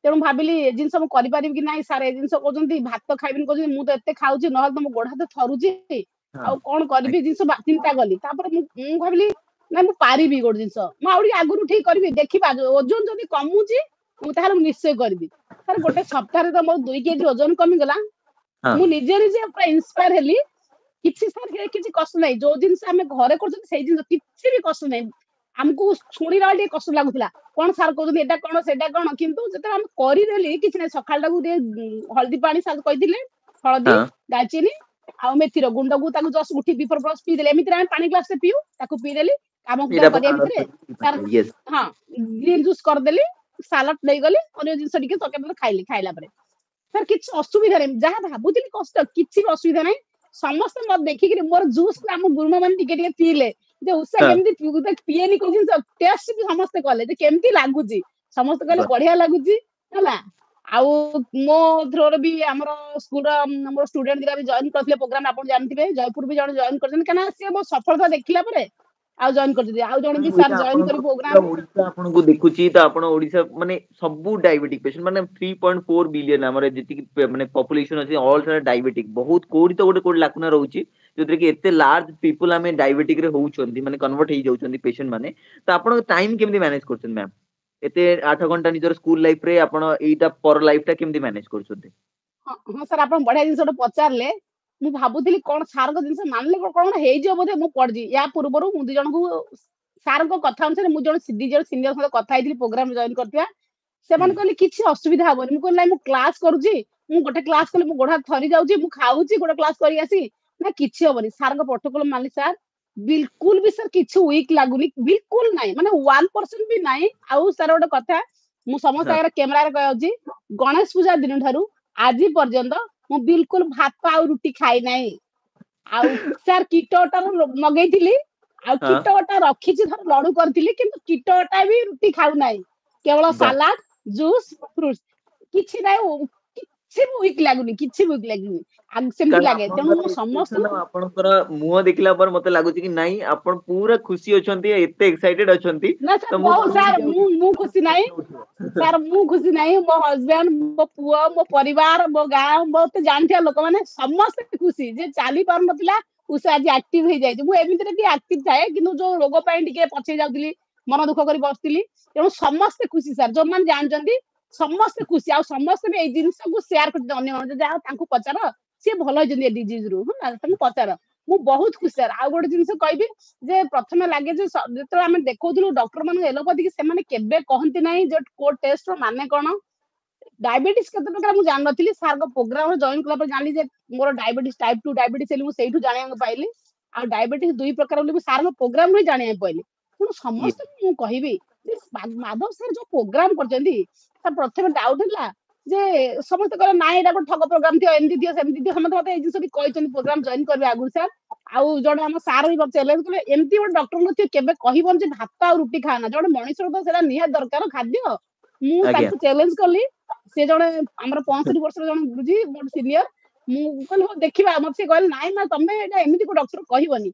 ତେଣୁ ଭାବିଲି ଏ ଜିନିଷ ମୁଁ କରିପାରିବି କି ନାହିଁ। ସାର୍ ଏ ଜିନିଷ କହୁଛନ୍ତି ଭାତ ଖାଇବିନି କହୁଛନ୍ତି, ମୁଁ ତ ଏତେ ଖାଉଛି ନହେଲେ ତ ମୋ ଗୋଡ ହାତ ଥରୁଛି, ଆଉ କଣ କରିବି ଜିନିଷ ଚିନ୍ତା କଲି। ତାପରେ ମୁଁ ଭାବିଲି ନାଇଁ ମୁଁ ପାରିବି ଗୋଟେ ଜିନିଷ, ମୁଁ ଆଉ ଟିକେ ଆଗରୁ ଠିକ କରିବି ଦେଖିବା ଓଜନ ଯଦି କମୁଛି ମୁଁ ତାହେଲେ ମୁଁ ନିଶ୍ଚୟ କରିବି। ସାର୍ ଗୋଟେ ସପ୍ତାହରେ ତ ମୋର 2 କେଜି ଓଜନ କମିଗଲା। हाँ ମୁଁ ନିଜେ ନିଜେ ପୁରା ଇନ୍ସପାୟାର ହେଲି। କିଛି ସାର୍ କିଛି କଷ୍ଟ ନାହିଁ, ଯୋଉ ଜିନିଷ ଆମେ ଘରେ କରୁଛନ୍ତି ସେଇ ଜିନିଷ କିଛି ବି କଷ୍ଟ ନାହିଁ। ଆମକୁ ଶୁଣିଲା ବେଳେ ଟିକେ କଷ୍ଟ ଲାଗୁଥିଲା, କଣ ସାର୍ କହୁଛନ୍ତି ଏଇଟା କଣ ସେଇଟା କଣ, କିନ୍ତୁ ଯେତେବେଳେ ଆମେ କରିଦେଲି କିଛି ନାହିଁ। ସକାଳଟାକୁ ଟିକେ ହଳଦୀ ପାଣି ସାର୍ କହିଥିଲେ, ହଳଦୀ हाँ ଡାଲଚିନି ଆଉ ମେଥିର ଗୁଣ୍ଡକୁ ତାକୁ ଜଷ୍ଟ ଉଠି ବିଫୋର ବ୍ରଶ ପିଇଦେଲେ। ଏମିତିରେ ଆମେ ପାଣି ଗ୍ଲାସରେ ପିଉ, ତାକୁ ପିଇଦେଲି। କାମ मेरा କରିବା अपन ଭିତରେ ତାର यस ହଁ ଗ୍ରୀନ ଜୁସ୍ କରିଦେଲି, ସାଲାଡ ନେଇଗଲି, ଅନ୍ୟ ଜିନିଷ ଟିକେ ତରକାରୀ ଖାଇଲି। ଖାଇଲା ପରେ ସାର୍ କିଛି ଅସୁବିଧା ନାହିଁ, ଯାହା ଭାବୁଥିଲି କଷ୍ଟ କିଛି ବି ଅସୁବିଧା ନାହିଁ। ସମସ୍ତେ ମତେ ଦେଖିକିରି ମୋର ଜୁସ୍ ଆମ ଗୁରୁମା ମାନେ ଟିକେ ଟିକେ ପିଇଲେ ଯେ ଉଷା हाँ କେମିତି ପିଏନି କୋଉ ଜିନିଷ, ଟେଷ୍ଟ ବି ସମସ୍ତେ କଲେ ଯେ କେମିତି ଲାଗୁଛି। ସମସ୍ତେ କହିଲେ वाह ବଢିଆ ଲାଗୁଛି ହେଲା। ଆଉ ମୋ ଥ୍ରୋରେ ବି ଆମର ସ୍କୁଲର ଆମର ଷ୍ଟୁଡେଣ୍ଟ ଦିଟା ବି ଜଏନ୍ କରିଥିଲେ ପ୍ରୋଗ୍ରାମ, ଆପଣ ଜାଣିଥିବେ ଜୟପୁର ବି ଜଣେ ଜଏନ୍ କରିଛନ୍ତି, କାରଣ ସିଏ ମୋ ସଫଳତା ଦେଖିଲା ପରେ ଆଉ ଜଏନ୍ କରିଛନ୍ତି। ଆଉ ଜଣେ ବି ସାର୍ ଏଇଟା ଜଏନ୍ କରି ଆପଣଙ୍କର ପ୍ରୋଗ୍ରାମ ପୁରା ଓଡିଶା ଆପଣଙ୍କୁ ଦେଖୁଛି ତ ଆପଣ ଓଡିଶା ମାନେ ସବୁ ଡାଇବେଟିକ ପେସେଣ୍ଟ ମାନେ 3.4 ବିଲିୟନ ଆମର ଯେତିକି ମାନେ ପପୁଲେସନ ଅଛି ଅଲ ସାରା ଡାଇବେଟିକ ବହୁତ କୋଉଠି ତ ଗୋଟେ ଲାକୁନା ରହୁଛି ଯୋଉଥିରେ କି ଏତେ ଲାର୍ଜ ପିପୁଲ ଆମେ ଡାଇବେଟିକ ରେ ହଉଛନ୍ତି ମାନେ କନଭର୍ଟ ହେଇଯାଉଛନ୍ତି ପେସେଣ୍ଟ ମାନେ ତ ଆପଣ ଟାଇମ କେମିତି ମ୍ୟାନେଜ କରୁଛନ୍ତି ମ୍ୟାମ ଏତେ 8 ଘଣ୍ଟା ନିଜର ସ୍କୁଲ ଲାଇଫ ରେ ଆପଣ ଏଇଟା ପର ଲାଇଫ ଟା କେମିତି ମ୍ୟାନେଜ କରୁଛନ୍ତି ହଁ ସାର୍ ଆପଣ ବଢିଆ ଜିନିଷ ଗୋଟେ ପଚାରିଲେ। ମୁଁ ଭାବୁଥିଲି କଣ ସାରଙ୍କ ଜିନିଷ ମାନିଲେ କଣ ହେଇଯିବ ବୋଧେ, ମୁଁ ପଢିଛି ୟା ପୂର୍ବରୁ ମୁଁ 2 ଜଣଙ୍କୁ ସାରଙ୍କ କଥା ଅନୁସାରେ ମୁଁ ଜଣେ 2 ଜଣ ସିନିୟର ସହିତ କଥା ହେଇଥିଲି ପ୍ରୋଗ୍ରାମ ଜଏନ୍ କରିଥିବା। ହୁଁ ସେମାନେ କହିଲେ କିଛି ଅସୁବିଧା ହବନି। ମୁଁ କହିଲି ନାଇଁ ମୁଁ କ୍ଲାସ କରୁଛି, ମୁଁ ଗୋଟେ କ୍ଲାସ କଲେ ମୋ ଗୋଡ ହାତ ଥରି ଯାଉଛି, ମୁଁ ଖାଉଛି ଗୋଟେ କ୍ଲାସ କରି ଆସି ନା କିଛି ହବନି। ସାରଙ୍କ ପ୍ରୋଟୋକଲ ମାନି ସାର୍ ବିଲକୁଲ ବି ସାର୍ କିଛି ୱିକ୍ ଲାଗୁନି, ବିଲକୁଲ ନାହିଁ ମାନେ 1% ବି ନାହିଁ। ଆଉ ସାର୍ ଗୋଟେ କଥା ମୁଁ ସମସ୍ତ ହଁ ଆଗରେ କ୍ୟାମେରାରେ କହିଯାଉଛି, ଗଣେଶ ପୂଜା ଦିନ ଠାରୁ ଆଜି ପର୍ଯ୍ୟନ୍ତ ମୁଁ ବିଲକୁଲ ଭାତ ଆଉ ରୁଟି ଖାଇ ନାହିଁ। ଆଉ ସାର୍ କିଟ ଅଟା ମଗେଇଥିଲି, ଆଉ ହଁ କିଟ ଅଟା ରଖିଛି ଧର ଲଡୁ କରିଥିଲି, କିନ୍ତୁ କିଟ ଅଟା ବି ରୁଟି ଖାଉନାହିଁ। କେବଳ ବା ସାଲାଡ ଜୁସ୍ ଫ୍ରୁଟସ, କିଛି ନାହିଁ କିଛି ବି ୱିକ୍ ଲାଗୁନି, କିଛି ବି ୱିକ୍ ଲାଗୁନି। ସେମିତି କାରଣ ଲାଗେ। ତେଣୁ ଆପଣଙ୍କର ମୁଁ ଏକ୍ସପ୍ରେସନ ଆଉ ସମସ୍ତଙ୍କୁ ଆପଣଙ୍କର ମୁହଁ ଦେଖିଲା ପରେ ମତେ ଲାଗୁଛି କି ନାଇଁ ଆପଣ ପୁରା ଖୁସି ଅଛନ୍ତି ଏତେ ଏକ୍ସାଇଟେଡ ଅଛନ୍ତି ନା ତ ସାର୍ ମୁଁ ସାର୍ ଭାବୁଛି କି ଆଉ ମୁଁ କିଛି ଖୁସି ନାହିଁ। ପ୍ରଶ୍ନ ଉଠିବ ସାର୍ ମୁଁ ଖୁସି ନାହିଁ, ମୋ ହଜବେଣ୍ଡ, ମୋ ପୁଅ, ମୋ ପରିବାର, ମୋ ଗାଁ, ମତେ ଜାଣିଥିବା ଲୋକମାନେ ସମସ୍ତେ ଖୁସି ଯେ ଚାଲି ପାରୁନଥିଲା ଉଷା ଆଜି ଆକ୍ଟିଭ ହେଇଯାଇଛି। ମୁଁ ଏମିତିରେ ବି ଆକ୍ଟିଭ ଥାଏ, କିନ୍ତୁ ଯୋଉ ରୋଗ ପାଇଁ ଟିକେ ପଛେଇ ଯାଉଥିଲି, ମନ ଦୁଃଖ କରି ବସିଥିଲି। ତେଣୁ ସମସ୍ତେ ଖୁସି ସାର୍, ଯୋଉମାନେ ଜାଣିଛନ୍ତି ସମସ୍ତେ ଖୁସି। ଆଉ ସମସ୍ତେ ବି ଏଇ ଜିନିଷକୁ ସେୟାର କରୁଛନ୍ତି ଅନ୍ୟମାନଙ୍କୁ, ଯାହା ତାଙ୍କୁ ପଚାର ସିଏ ଭଲ ହେଇଛନ୍ତି ଏ ଡିଜିଜ ରୁ ହେଲା, ତାଙ୍କୁ ପଚାର। ମୁଁ ବହୁତ ଖୁସି ସାର୍। ଆଉ ଗୋଟେ ଜିନିଷ କହିବି ଯେ ପ୍ରଥମେ ଲାଗେ ଯେ ଯେତେବେଳେ ଆମେ ଦେଖଉଥିଲୁ ଡକ୍ଟର ମାନଙ୍କୁ ଏଲୋପାଥିକ, ସେମାନେ କେବେ କହନ୍ତି ନାହିଁ ଯେ କୋ ଟେଷ୍ଟ ର ମାନେ କଣ। ଡାଇବେଟିସ୍ କେତେ ପ୍ରକାର ମୁଁ ଜାଣିନଥିଲି, ସାରଙ୍କ ପ୍ରୋଗ୍ରାମ ଜଏନ୍ କଲା ପରେ ଜାଣିଲି ଯେ ମୋର ଡାଇବେଟିସ୍ ଟାଇପ 2 ଡାଇବେଟିସ୍ ହେଲି, ମୁଁ ସେଇଠୁ ଜାଣିବାକୁ ପାଇଲି। ଆଉ ଡାଇବେଟିସ୍ 2 ପ୍ରକାର ବୋଲି ମୁଁ ସାରଙ୍କ ପ୍ରୋଗ୍ରାମ ହିଁ ଜାଣିବାକୁ ପାଇଲି। ତେଣୁ ସମସ୍ତଙ୍କୁ ମୁଁ କହିବି ଯେ ମାଧବ ସାର୍ ଯୋଉ ପ୍ରୋଗ୍ରାମ କରିଛନ୍ତି, ସାର୍ ପ୍ରଥମେ ଡାଉଟ ହେଲା जे समस्त कहले नाइ एटा ठग प्रोग्राम थियो एमती दियो सेमती दियो समस्त मते ए जिंस भी कहचन प्रोग्राम जॉइन करबे आगु सर आउ जडे हम सार भी चैलेंज कले एमती ଗୋଟେ डॉक्टर न थियो केबे कहिबन जे भात आ रुटी खाना जडे मनीष तो सेला निहा दरकार खाद्य मु आज्ञा ताको चैलेंज करली से जडे हमर 65 वर्ष जडे बुझी मोर सीनियर मु कहले हो देखिबा मते कहले नाइ ना तमे एटा एमती को डॉक्टर कहिबनी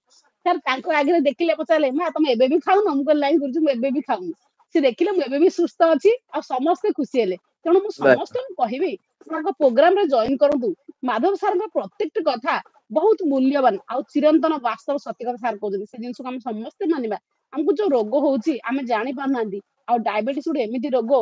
सर ताको आगे देखिले पचाले मा तमे एबे भी खाउ न मु कहले लाइन गुरुजी मु एबे भी खाउ से देखिले मु एबे भी सुस्त अछि आ समस्त खुशी हेले तेणु मु समस्त कहबी सर प्रोग्राम रे जॉइन करंतु माधव सर प्रत्येक कथा बहुत मूल्यवान आ चिरंतन वास्तव सत्य कथा सर कहउछन से जिंस को हम समस्त मानिबा हमको जो रोग होउची हमें जानि पारनांदी आ डायबिटीज गुड एमिति रोग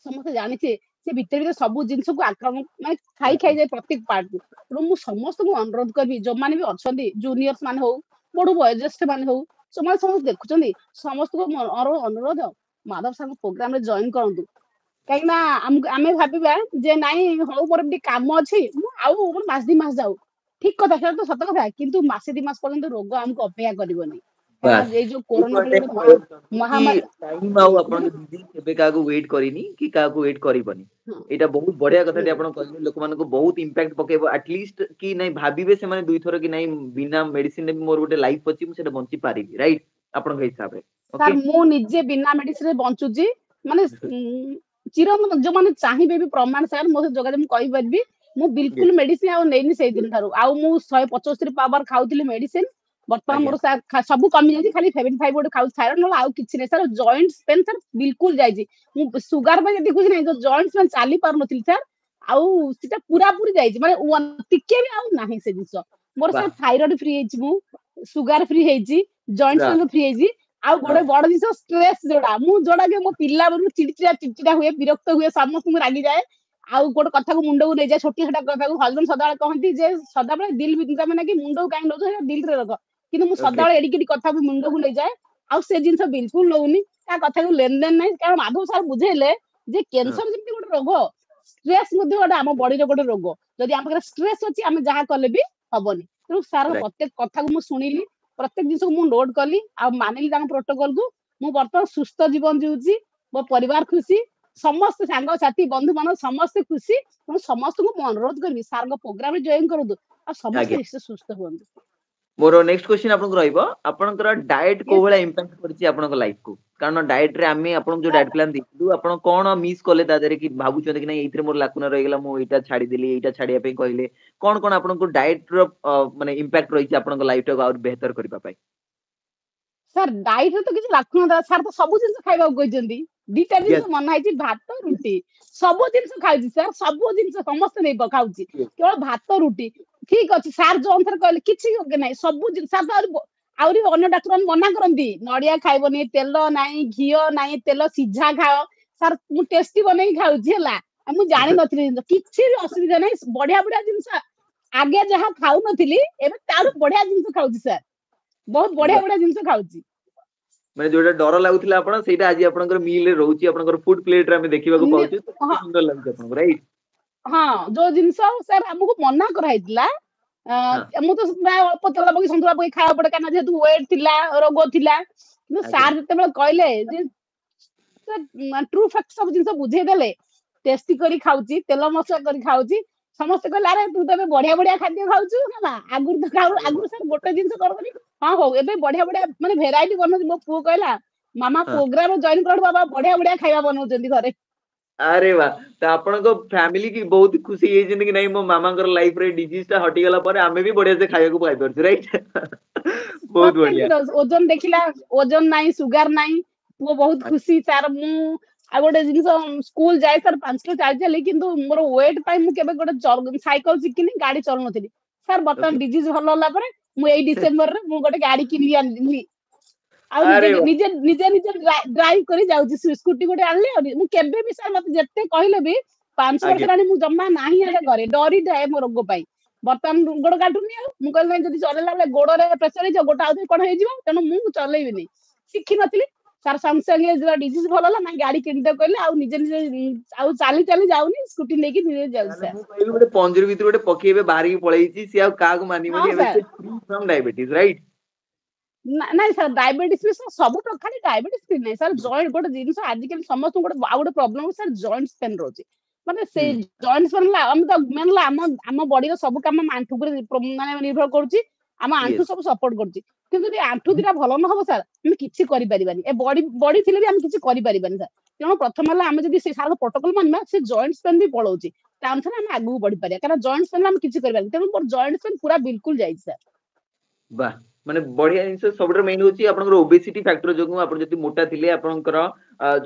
समस्त जानिछे से भितर भितर सब जिंस को आक्रमण माने खाई खाई जाए प्रत्येक पार्ट को तेणु मु समस्त को अनुरोध करबी जो माने भी अछंती जूनियर्स माने हो बड़ वयोज्येष्ठ माने हो समाज समस्त देखुछंती समस्त को अनुरोध माधव सर प्रोग्राम रे जॉइन करंतु कहीं ना आमे भाबिबा जे नाइ हो मोर भी काम अछि मु आउ मोर मास दी मास जाऊ ठीक कथा सेटा तो सत कथा किंतु मासे दी मास पर्यंत रोग हमको अपेक्षा करबो बास नहीं जो कोरोना कि महामारी टाइम आउ आपण दीदी केबे काको वेट करिनी कि काको वेट करिबनी एटा बहुत बढ़िया कथाटी आपण कहले लोक मानको बहुत इंपैक्ट पकेबो एटलीस्ट कि नै भाबिबे से माने दुई थरो कि नै बिना मेडिसिन मोर गोटे लाइफ अछि मु सेटा बंची पारिबी राइट आपण के हिसाब रे सर मु निजे बिना मेडिसिन बंचुजी माने चिरंतन जो माने चाहिबे भी प्रमाण सर मो जोगाजम कहि परबी मु बिल्कुल मेडिसिन आ नेइनी सेइ दिन थारु आ मु 175 पावर खाउतिली मेडिसिन वर्तमान मोर सब कमी जाई खाली 75 गोटे खाउ थायराइड न आउ किछि नै सर जॉइंट्स पेन सर बिल्कुल जाई मु शुगर पे जति कुछ नै जो जॉइंट्स में चाली पार नथिल सर आउ सिटा पूरा पूरी जाई माने टिके भी आउ नाही से दिस मोर सर थायराइड फ्री हेछि मु शुगर फ्री हेछि जॉइंट्स पेन फ्री हेछि आउ गोटे बड़ दिस स्ट्रेस जोड़ा मु जोड़ा के मो पिल्ला बरु चिड़चिड़ा हुए विरक्त हुए समस्त मु रागी जाए आउ गोटे कथा को मुंडो नै जाए छोटी छोटा कथा को हस्बैंड सदा कहंती जे सदा बेले दिल बिंता माने कि मुंडो काई नजो दिल रे रख किंतु मु सदा एडी किडी कथा को मुंडो को नै जाए आउ से जिंस बिल्कुल नउनी ता कथा को लेन देन नै कारण माधव सर बुझेले जे कैंसर जेमति गोटे रोग स्ट्रेस मध्ये गोटे हम बॉडी रे गोटे रोग जदि हम पाखरे स्ट्रेस अछि हम जहा कले भी हबनी तो सर प्रत्येक कथा को मु सुनिली प्रत्येक जिंस को मु नोट कली आ मानिली तांग प्रोटोकॉल को मु वर्तमान सुस्थ जीवन जीउची मो परिवार खुशी समस्त सांग साथी बंधु मान समस्त खुशी समस्त को मु अनुरोध करबी सर को प्रोग्राम रे जॉइन करदु आ समस्त सुस्थ होंदु मोर नेक्स्ट क्वेश्चन आपन को रहइबो आपनकर डाइट को भला इंपैक्ट करछि आपन को लाइफ को कारण डाइट रे आमे आपन जो डाइट प्लान दिलु आपन कोन मिस करले दादरे कि भाबु छते कि नै एथरे मोर लाकुना रहि गेला मो एटा छाडी देली एटा छाडिया पे कहले कोन कोन आपन को डाइट रो माने इंपैक्ट रहिछि आपन को लाइफ को और बेहतर करबा पाई सर डाइट रे तो किछ लाकुना सर तो सब जिंस खाइबा कहजंदी दीटा जिंस मन हाइछि भात रुटी सब जिंस खाइछि सर सब जिंस समस्त नै खाउछि केवल भात रुटी ठीक अछि सर जो अंतर कहले किछि नै सब जिंस सर आउरी अन्य डॉक्टर मना करंती नडिया खाइबोनी तेल नाही घियो नाही तेल सिझा खाओ सर मु टेस्टी बनै खाउछि हला मु जानि नथिली किछि भी असुविधा नै बढ़िया बढ़िया जिंस आगे जहा खाउ नथिली एबे तार बढ़िया जिंस खाउछि सर बहुत बढ़िया बढ़िया जिंस खाउछि माने जोटा डर लागुथिला आपण सेटा आज आपनकर मील रे रहउछि आपनकर फूड प्लेट रे हम देखिबा को पाउछि तो सुंदर लागुछि आपन राइट हां जो जिंस सर हमको मना कराइतला मु तो प्राय अल्प तेल पकी संतुला पकी खाया पड़े काना जेतु वेट थिला रोग थिला किंतु सर जते बेले कहले जे ट्रू फैक्ट सब जिंस बुझे देले टेस्टी करी खाउची तेल मसला करी खाउची समस्त कहले अरे तू तो बढ़िया बढ़िया खाद्य खाउछु ना आगुर तो खाउ आगुर सर गोटे जिंस करबनी हां हो एबे बढ़िया बढ़िया माने वेराइटी बनो मो पु कहला मामा प्रोग्राम जॉइन कर बाबा बढ़िया बढ़िया खाଇବା बनौचंदी घरे अरे वाह तो आपण को फैमिली की बहुत खुशी हे जिन कि नहीं मो मामा कर लाइफ रे डिजीज ता हटी गला पर हमें भी बढ़िया से खाया को पाई परछु राइट बहुत बढ़िया ओजन देखिला ओजन नाही सुगर नाही वो बहुत खुशी सर मु आ गोटे जिंस स्कूल जाय सर 5 किलो चाल चली किंतु मोर वेट पाई मु केबे गोटे साइकिल सिकिनी गाड़ी चल नथिली सर बर्तमान डिजीज भलो होला पर मु एई डिसेंबर रे मु गोटे गाड़ी किनी आनली आ निजे निजे निजे ड्राइव करी जाउची स्कूटी गोटे आनले मु केबे भी सर मते जत्ते कहले भी 5 वर्ष रानी मु जम्मा नाही आले घरे डरी जाए मो रोग पाई बर्तमान गोड़ काटुनी आ मु कहले जदी चलेला बेले गोड़ रे प्रेशर हे गोटा आउ कोन हे जिवो तनो मु चलेइबिनी सिखि नथिली सर संगे जो डिजीज भलो ना गाड़ी किनते कहले आ निजे निजे आ चाली चाली जाउनी स्कूटी लेके निजे जाउ सर मु कहबी गोटे पंजर भीतर गोटे पकेबे बाहर की पळेइची से आ का को मानिबनी एबे से फ्री फ्रॉम डायबिटीज राइट नहीं सर डायबिटीज भी सब तो खाली डायबिटीज भी नहीं सर जॉइंट गोटे जिंस आजिकल समस्त गोटे आ गोटे प्रॉब्लम सर जॉइंट्स पेन रोचे ମାନେ ସେ ଜଏଣ୍ଟ ସ୍ପେନ୍ ଆମେ ତ ମେନ୍ ହେଲା ଆମ ବଡିର ସବୁ କାମ ଆଣ୍ଠୁ ଉପରେ ମାନେ ନିର୍ଭର କରୁଛି, ଆମ ଆଣ୍ଠୁ Yes. ସବୁ ସପୋର୍ଟ କରୁଛି। କିନ୍ତୁ ଯଦି ଆଣ୍ଠୁ ଦିଟା ଭଲ ନ ହବ ସାର୍ ଆମେ କିଛି କରିପାରିବାନି, ଏ ବଡି ଥିଲେ ବି ଆମେ କିଛି କରିପାରିବାନି ସାର୍। ତେଣୁ ପ୍ରଥମ ହେଲା ଆମେ ଯଦି ସେ ସାର୍ ପ୍ରୋଟୋକଲ ମାନିବା, ସେ ଜଏଣ୍ଟ ସ୍ପେନ୍ ବି ପଳଉଛି, ତା ଅନୁସାରେ ଆମେ ଆଗକୁ ବଢିପାରିବା, କାରଣ ଜଏଣ୍ଟ ସ୍ପେନ୍ ଆମେ କିଛି କରିପାରିବାନି। ତେଣୁ ମୋର ଜଏଣ୍ଟ ସ୍ପେନ୍ ପୁରା ବିଲକୁଲ ଯାଇଛି ସାର୍। ବାଃ, ମାନେ ବଢିଆ ଜିନିଷ। ସବୁଠାରୁ ମେନ୍ ହଉଛି ଆପଣଙ୍କର ଓବେସିଟି ଫ୍ୟାକ୍ଟର ଯୋଗୁଁ ଆପଣ ଯଦି ମୋଟା ଥିଲେ ଆପଣଙ୍କର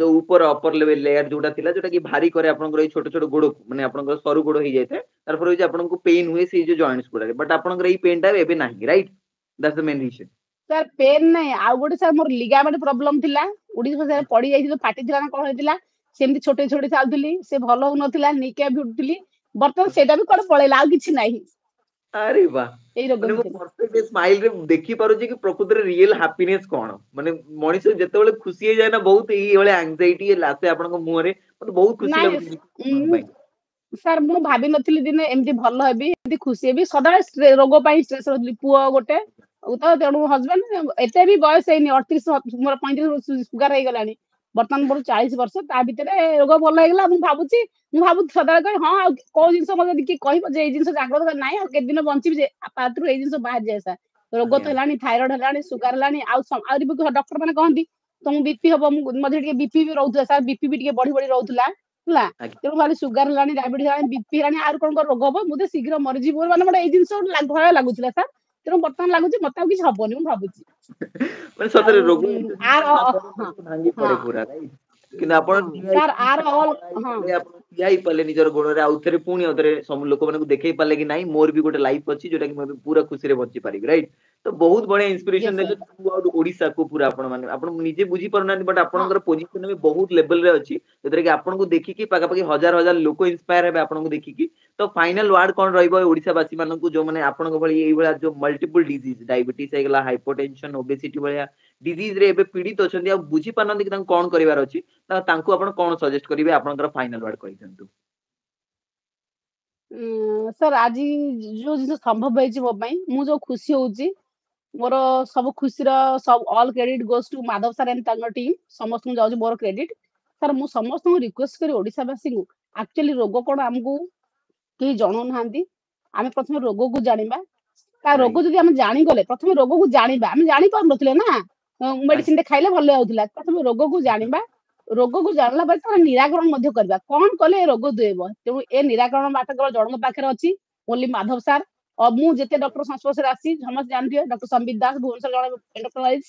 ଯୋଉ ଉପର ଅପର ଲେଭେଲ ଲେୟାର ଯୋଉଟା ଥିଲା, ଯୋଉଟା କି ଭାରି କରେ ଆପଣଙ୍କର ଏଇ ଛୋଟ ଛୋଟ ଗୋଡ, ମାନେ ଆପଣଙ୍କର ସରୁ ଗୋଡ ହେଇଯାଇଥାଏ, ତାର ଫଳରେ ହଉଛି ଆପଣଙ୍କୁ ପେନ୍ ହୁଏ ସେଇ ଯୋଉ ଜଏଣ୍ଟସ୍ ଗୁଡାରେ, ବଟ୍ ଆପଣଙ୍କର ଏଇ ପେନ୍ ଟା ଏବେ ନାହିଁ, right? That's the main reason. Sir pen ନାହିଁ, ଆଉ ଗୋଟେ ସାର୍ ମୋର ଲିଗାମେଣ୍ଟ ପ୍ରୋବ୍ଲେମ ଥିଲା, ଉଡିଶା ସାର୍ ପଡି ଯାଇଥିଲା, ଫାଟିଥିଲା ନା କଣ ହେଇଥିଲା, ସେମିତି ଛୋଟ ଛୋଟ ଚାଲୁଥିଲି, ସେ ଭଲ ହଉନଥିଲା, ନିକା ଭିଡୁଥିଲି, ବର୍ତ୍ତମାନ ସେଇଟା ବି କୁଆଡେ ପଳେଇଲା, ଆଉ କିଛି ନାହିଁ ଆରେ ବାଃ, ଏଇ ରୋଗ ମାନେ ମୁଁ ଭିତରେ। ପରଫେକ୍ଟ ସ୍ମାଇଲ ରେ ଦେଖି ପାରୁଛି କି ପ୍ରକୃତରେ ରିଏଲ ହାପିନେସ କଣ। ମାନେ ମଣିଷ ଯେତେବେଳେ ଖୁସି ହେଇଯାଏ ନା ବହୁତ, ଏଇଭଳିଆ ଆଂଜାଇଟି ଆସେ ଆପଣଙ୍କ ମୁହଁରେ, ମତେ ବହୁତ ଖୁସି ନାଇଁ ଲାଗୁଛି ଆପଣଙ୍କ ପାଇଁ। ସାର୍ ମୁଁ ଭାବିନଥିଲି ଦିନେ ଏମିତି ଭଲ ହେବି, ଏମିତି ଖୁସି ହେବି, ସଦାବେଳେ ରୋଗ ପାଇଁ ଷ୍ଟ୍ରେସ୍ ରହୁଥିଲି, ପୁଅ ଗୋଟେ ତ, ତେଣୁ ହଜବେଣ୍ଡ, ଏତେ ବି ବୟସ ହେଇନି, 38 ମୋର 35 ସୁଗାର ହେଇଗଲାଣି, ବର୍ତ୍ତମାନ ମୋର 40 ବର୍ଷ, ତା ଭିତରେ ରୋଗ ଭଲ ହେଇଗଲା। ମୁଁ ଭାବୁଛି ସଦାବେଳେ କହି ହଁ ଆଉ କୋଉ ଜିନିଷ ମତେ ଯଦି କିଏ କହିବ ଯେ ଏଇ ଜିନିଷ ଜାଗ୍ରତ ନାହିଁ, ଆଉ କେତେ ଦିନ ବଞ୍ଚିବି ଯେ ପାତ୍ରରୁ ଏଇ ଜିନିଷ ବାହାରି ଯାଏ ସାର୍। ରୋଗ ତ ଆଜ୍ଞା ହେଲାଣି, ଥାଇରଏଡ ହେଲାଣି, ସୁଗାର ହେଲାଣି, ଆହୁରି ବି ଡକ୍ଟର ମାନେ କହନ୍ତି ତମକୁ ବିପି ହବ। ମୁଁ ମଝିରେ ଟିକେ ବିପି ବି ରହୁଥିଲା ସାର୍, ବିପି ବି ଟିକେ ବଢି ରହୁଥିଲା ହେଲା, ଆଜ୍ଞା। ତେଣୁ ଖାଲି ସୁଗାର ହେଲାଣି, ଡାଇବେଟିସ୍ ହେଲାଣି, ବିପି ହେଲାଣି, ଆହୁରି କଣ ରୋଗ ହବ, ମୁଁ ତ ଶୀଘ୍ର ମରିଯିବି, ମାନେ ଗୋଟେ ଏଇ ଜିନିଷ ଭୟ ଲାଗୁଥିଲା ସାର୍। ତେଣୁ ବର୍ତ୍ତମାନ ଲାଗୁଛି ମତେ ଆଉ କିଛି ହବନି, ମୁଁ ଭାବୁଛି। ମାନେ ଆଉ ସତରେ ରୋଗ ଆର ହେଲା ପରେ ହଁ ମଣିଷ ଭାଙ୍ଗି ହଁ ପଡେ ପୁରା, ରାଇଟ୍? କିନ୍ତୁ ଆପଣ ହଁ ଠିଆ ସାର୍ ହେଇକି ଆର ଅଲ୍ ହଁ ଆପଣ ଠିଆ ହେଇପାରିଲେ ନିଜର ଗୋଡରେ, ଆଉଥରେ ପୁଣି ଆଉଥରେ ସବୁ ଲୋକମାନଙ୍କୁ ଦେଖେଇ ପାରିଲେ କି ନାଇଁ ମୋର ବି ଗୋଟେ ଲାଇଫ ଅଛି ଯୋଉଟା କି ମୁଁ ଏବେ ପୁରା ଖୁସିରେ ବଞ୍ଚି ପାରିବି, ରାଇଟ୍? ତ ବହୁତ ବଢିଆ ଇନ୍ସପିରେସନ ୟେସ୍ ଦେଲେ ସାର୍ ଥ୍ରୁ ଆଉଟ୍ ଓଡିଶାକୁ ପୁରା ଆପଣ ମାନେ, ଆପଣ ନିଜେ ବୁଝି ପାରୁନାହାନ୍ତି, ବଟ୍ ହଁ ଆପଣଙ୍କର ପୋଜିସନ ବି ବହୁତ ଲେଭେଲ ରେ ଅଛି, ଯୋଉଥିରେ କି ଆପଣଙ୍କୁ ଦେଖିକି ପାଖାପାଖି ହଜାର ହଜାର ଲୋକ ଇନ୍ସପାୟାର ହେବେ ଆପଣଙ୍କୁ ଦେଖିକି। ତ ଫାଇନାଲ ୱାର୍ଡ କଣ ରହିବ ଓଡିଶାବାସୀ ମାନଙ୍କୁ, ଯୋଉମାନେ ଆପଣଙ୍କ ଭଳି ଏଇଭଳିଆ ଯୋଉ ମଲ୍ଟିପୁଲ ଡିଜିଜ, ଡାଇବେଟିସ୍ ହେଇଗଲା, ହାଇପରଟେନସନ, ଓବେସିଟି ଭଳିଆ ଡିଜିଜ ରେ ଏବେ ପୀଡିତ ଅଛନ୍ତି, ଆଉ ବୁଝି ପାରୁନାହାନ୍ତି କି ତାଙ୍କୁ କଣ କରିବାର ଅଛି, ତ ତାଙ୍କୁ ଆପଣ କଣ ସଜେଷ୍ଟ କରିବେ? ଆପଣଙ୍କର ଫାଇନାଲ ୱାର୍ଡ କହିଦିଅନ୍ତୁ। ସାର୍ ଆଜି ଯୋଉ ଜିନିଷ ସମ୍ଭବ ହେଇଛି ମୋ ପାଇଁ, ମୁଁ ଯୋଉ ଖୁସି ହଉଛି, ମୋର ସବୁ ଖୁସିର ସବୁ all credit goes to Madhab sir and ତାଙ୍କ ଟିମ୍, ସମସ୍ତଙ୍କୁ ଯାଉଛି ମୋର କ୍ରେଡିଟ। ସାର୍ ମୁଁ ସମସ୍ତଙ୍କୁ ରିକ୍ୱେଷ୍ଟ କରି ଓଡିଶାବାସୀଙ୍କୁ, ଆକ୍ଚୁଆଲି ରୋଗ କଣ ଆମକୁ କେହି ଜଣାଉନାହାନ୍ତି, ଆମେ ପ୍ରଥମେ ରୋଗକୁ ଜାଣିବା। ତା ରୋଗ ରାଇଟ୍। ଯଦି ଆମେ ଜାଣିଗଲେ, ପ୍ରଥମେ ରୋଗକୁ ଜାଣିବା, ଆମେ ଜାଣିପାରୁନଥିଲେ ନା, ମେଡିସିନ ଟେ ଖାଇଲେ ଭଲ ହେଉଥିଲା, ପ୍ରଥମେ ରୋଗକୁ ଜାଣିବା, ରୋଗକୁ ଜାଣିଲା ପରେ ତାର ନିରାକରଣ ମଧ୍ୟ କରିବା, କଣ କଲେ ଏ ରୋଗ ଦୂରେଇବ। ତେଣୁ ଏ ନିରାକରଣ ବାଟ କେବଳ ଜଣଙ୍କ ପାଖରେ ଅଛି, ଓନ୍ଲି ମାଧବ ସାର୍। ମୁଁ ଯେତେ ଡକ୍ଟର ସଂସ୍ପର୍ଶରେ ଆସିଛି ସମସ୍ତେ ଜାଣିଥିବେ, ଡକ୍ଟର ସମ୍ବିତ ଦାସ ଭୁବନେଶ୍ୱର ଜଣେ ଏଣ୍ଟରପ୍ରାଇଜ,